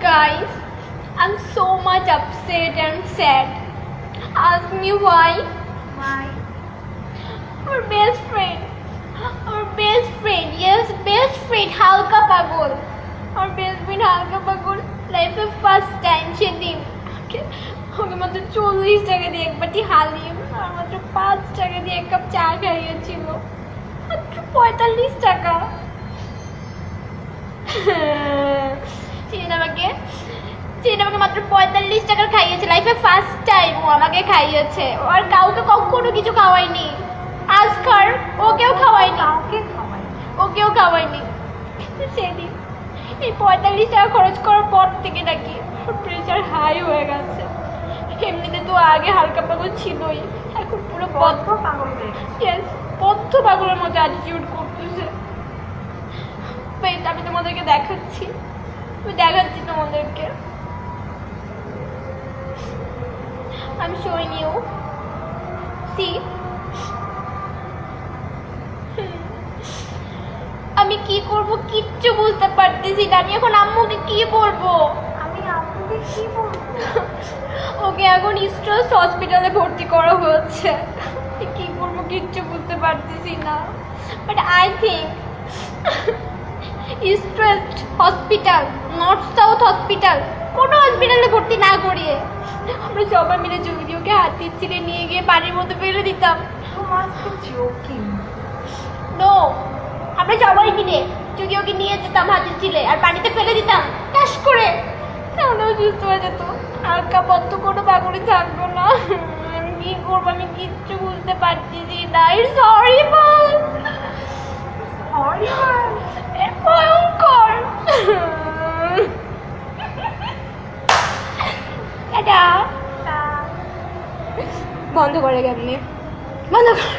Guys, I'm so much upset and sad. Ask me why? Why? Our best friend, yes, best friend, Halka Pagol. Our best friend Halka Pagol, life এর first time সেদিন ওকে মাত্র 40 টাকা দিয়ে এক বাটি হালিম আর মাত্র 5 টাকা দিয়ে এক কাপ চা খাইয়েছিল, মাত্র 45 টাকা। সেদিন আমাকে মাত্র 45 টাকার খাইয়েছে, লাইফে ফার্স্ট টাইম ও আমাকে খাইয়েছে। ও আর কাউকে কখনো কিছু খাওয়ায়নি। আজকার ওকেও খাওয়ায়নি, ওকেও খাওয়ায়নি। সেদিন এই 45 টাকা খরচ করার পর থেকে নাকি প্রেশার হাই হয়ে গেছে। এমনিতে তো আগে হালকা পাগল ছিলই, এখন পুরো বদ্ধ পাগল হয়ে গেছে। বদ্ধ পাগলের মতো অ্যাটিটিউড করতেছে। আমি তোমাদেরকে দেখাচ্ছি, তোমাদেরকে। I'm showing you. See? আমি কি করব কিচ্ছু বুঝতে পারতেছি না। আমি এখন আম্মুকে কি বলবো? ওকে এখন স্ট্রেস হসপিটালে ভর্তি করা হয়েছে। কি করবো কিচ্ছু বুঝতে পারতেছি না। But I think stress hospital, north south hospital, কোনো হসপিটালে ভর্তি না করিয়ে আমরা সবাই মিলে যদিওকে হাতির ছিলে নিয়ে গিয়ে পানির মধ্যে ফেলে দিতাম। নো, আমরা সবাই মিলে যদিওকে নিয়ে যেতাম হাতির ছিলে আর পানিতে ফেলে দিতাম টাস করে, তাহলেও সুস্থ হয়ে যেত। হালকা বদ্ধ কোনো পাগলই থাকবো না। আমি কি করবো আমি কিচ্ছু বুঝতে পারতেছি না। ইটস হরিবল, ভয়ঙ্কর। টাটা। বন্ধ করে কেমনি, বন্ধ কর।